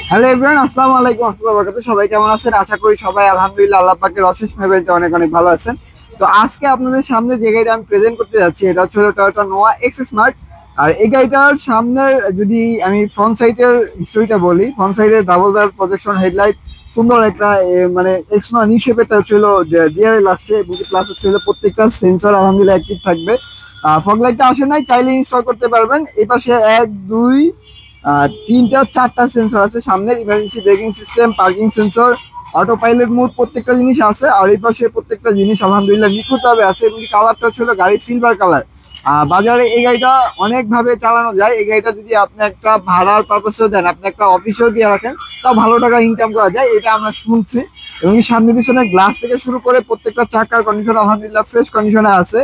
Hello everyone, আসসালামু আলাইকুম ওয়া রাহমাতুল্লাহি ওয়া বারাকাতুহু। সবাই কেমন আছেন? আশা করি সবাই আলহামদুলিল্লাহ আল্লাহ পাকের অশেষ মেহেরবানিতে অনেক অনেক ভালো আছেন। তো আজকে আপনাদের সামনে যে গাড়িটা আমি প্রেজেন্ট করতে যাচ্ছি এটা হচ্ছে টয়োটা নোয়া এক্স স্মার্ট। আর এই গাড়িটার সামনের যদি আমি ফ্রন্ট সাইডের হিস্টোরিটা বলি, ফ্রন্ট সাইডের ডাবল ডাল প্রজেকশন হেডলাইট, সুন্দর একটা মানে এক্স নোয়া নিউ শেপেরটা হচ্ছিল ডিআরএল আসছে এবং প্লাস হচ্ছে প্রত্যেকটা সেন্সর আলহামদুলিল্লাহ অ্যাক্টিভ থাকবে। ফগ লাইটটা আসে নাই, চাইলে ইনস্টল করতে পারবেন। এই পাশে এক দুই তিনটা চারটা সেন্সর আছে, সামনের emergency braking system, parking sensor, auto pilot mode, প্রত্যেকটা জিনিস আছে। আর এই পাশে প্রত্যেকটা জিনিস আলহামদুলিল্লাহ নিখুঁতভাবে আছে এবং কালারটা ছিল গাড়ির সিলভার কালার। বাজারে এই গাড়িটা অনেক ভাবে চালানো যায়। এই গাড়িটা যদি আপনি একটা ভাড়ার পারপাসেও দেন, আপনি একটা অফিসেও দিয়ে রাখেন, তাও ভালো টাকা ইনকাম করা যায়, এটা আমরা শুনছি। এবং সামনে পিছনে গ্লাস থেকে শুরু করে প্রত্যেকটা চাকার কন্ডিশন আলহামদুলিল্লাহ ফ্রেশ কন্ডিশনে আছে।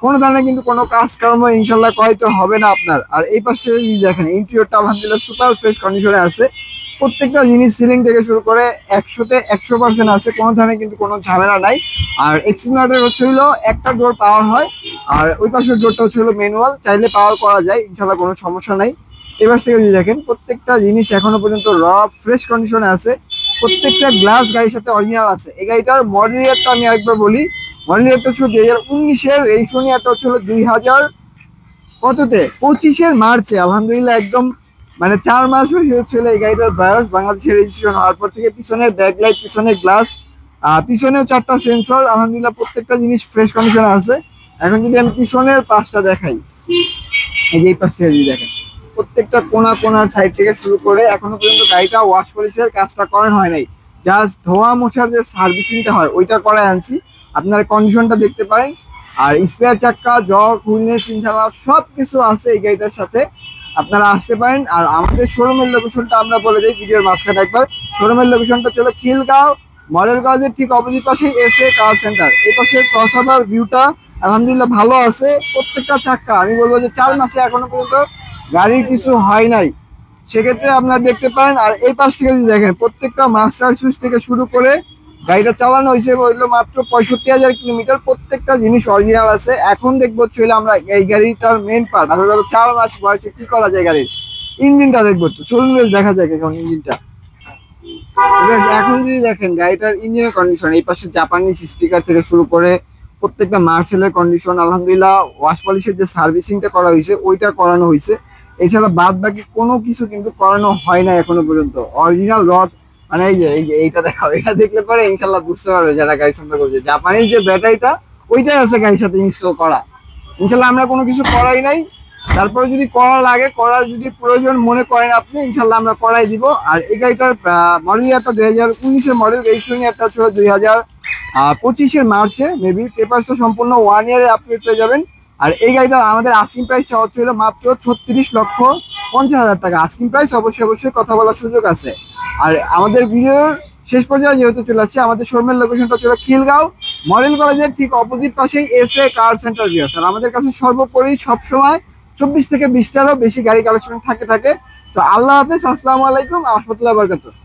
কোনো ধরনের কিন্তু কোনো কাজকর্ম ইনশাল্লাহ করাইতে হবে না আপনার। আর এই পাশে দেখেন ইন্টেরিয়রটা আলহামদুলিল্লাহ সুপার ফ্রেশ কন্ডিশনে আছে। প্রত্যেকটা জিনিস সিলিং থেকে শুরু করে 100% আছে, কোনো ধরনের কিন্তু কোনো ঝামেলা নাই। আর এক্সিলারেটর হচ্ছে হলো একটা ডোর পাওয়ার হয়, আর ওই পাশের ডোরটা হচ্ছে হলো ম্যানুয়াল, চাইলে পাওয়ার করা যায়, ইনশাল্লাহ কোনো সমস্যা নাই। এই পাশ থেকে যদি দেখেন প্রত্যেকটা জিনিস এখনো পর্যন্ত ফ্রেশ কন্ডিশনে আছে। প্রত্যেকটা গ্লাস গাড়ির সাথে অরিজিনাল আছে। এই গাড়িটার মডেল ইয়ারটা আমি একবার বলি, মডেল ইয়ারটা হচ্ছে 2019-এর, রেজিস্ট্রেশন ইয়ারটা হচ্ছে 2000 কততে 25-এর মার্চে। আলহামদুলিল্লাহ একদম মানে 4 মাস হয়েছিল এই গাড়িটার বয়স। বাংলাদেশের রেজিস্ট্রেশন হওয়ার পর থেকে পিছনের ব্যাকলাইট, পিছনের গ্লাস, পিছনেও চারটা সেন্সর, আলহামদুলিল্লাহ প্রত্যেকটা জিনিস ফ্রেশ কন্ডিশনে আছে। এখন যদি আমি পিছনের পাশটা দেখাই, এই যে এই পাশটা যদি দেখেন প্রত্যেকটা কোনা কোনার সাইড থেকে শুরু করে এখনো পর্যন্ত গাড়িটা ওয়াশ পলিশের কাজটা করানো হয় নাই। জাস্ট ধোয়া মোছার যে সার্ভিসিংটা হয় ওইটা করায় আনছি, আপনার কন্ডিশনটা দেখতে পারেন। আর স্পেয়ার চাক্কা, জগ, হুইলনেস, ইনশাআল্লাহ সব কিছু আছে এই গাড়িটার সাথে। আপনারা আসতে পারেন। আর আমাদের শোরুমের লোকেশনটা আমরা বলে দিই ভিডিওর মাঝখানে একবার। শোরুমের লোকেশনটা চলো খিলগাঁও মডেল কলেজের ঠিক অপোজিট পাশে এসএ কার সেন্টার। এই পাশে ক্রসওভার ভিউটা আলহামদুলিল্লাহ ভালো আছে। প্রত্যেকটা চাক্কা আমি বলবো যে 4 মাসে এখনো পর্যন্ত গাড়ির কিছু হয় নাই, সেক্ষেত্রে আপনারা দেখতে পারেন। আর এই পাশ থেকে যদি দেখেন প্রত্যেকটা মাস্টার সুইচ থেকে শুরু করে গাড়িটা চালানো হয়েছে হইলো মাত্র 65,000 কিলোমিটার। প্রত্যেকটা জিনিস অরিজিনাল আছে। এখন দেখবো চলে আমরা এই গাড়িটার মেন পার্ট, আসলে 4 মাস বয়সে কি করা যায় গাড়ির ইঞ্জিনটা দেখবো। তো চলুন বেশ দেখা যায় এখন ইঞ্জিনটা। ঠিক আছে, এখন যদি দেখেন গাড়িটার ইঞ্জিনের কন্ডিশন, এই পাশে জাপানিজ স্টিকার থেকে শুরু করে প্রত্যেকটা মার্সেলের কন্ডিশন আলহামদুলিল্লাহ। ওয়াশ পলিশের যে সার্ভিসিংটা করা হয়েছে ওইটা করানো হয়েছে, এছাড়া বাদ বাকি কোনো কিছু কিন্তু করানো হয় না এখনো পর্যন্ত। অরিজিনাল রড মানে এই যে এইটা দেখাও, এটা দেখলে পরে ইনশাল্লাহ বুঝতে পারবে যারা গাড়ি সম্পর্কে বলছে। জাপানিজ যে ব্যাটারিটা ওইটাই আছে গাড়ির সাথে ইনস্টল করা। ইনশাল্লাহ আমরা কোনো কিছু করাই নাই। তারপরে যদি করা লাগে, করার যদি প্রয়োজন মনে করেন আপনি, ইনশাল্লাহ আমরা করাই দিব। আর এই গাড়িটার মডেল ইয়ারটা 2019-এর মডেল, রেজিস্ট্রেশন ইয়ারটা হচ্ছে 2025-এর মার্চে। মেবি পেপারসটা সম্পূর্ণ 1 ইয়ারে আপডেট পেয়ে যাবেন। আর এই গাড়িটা আমাদের আস্কিং প্রাইস হচ্ছিল মাত্র 36,50,000 টাকা। আস্কিং প্রাইস অবশ্যই অবশ্যই কথা বলার সুযোগ আছে। আর আমাদের ভিডিওর শেষ পর্যায়ে যেহেতু চলে আসছে, আমাদের শোরুমের লোকেশনটা ছিল খিলগাঁও মডেল কলেজের ঠিক অপোজিট পাশেই এসএ কার সেন্টার ভিউয়ার্স। আর আমাদের কাছে সর্বোপরি সবসময় 24 থেকে 20টারও বেশি গাড়ি কালেকশন থাকে। তো আল্লাহ হাফেজ, আসসালামু আলাইকুম ওয়া রাহমাতুল্লাহি ওয়া বারাকাতুহু।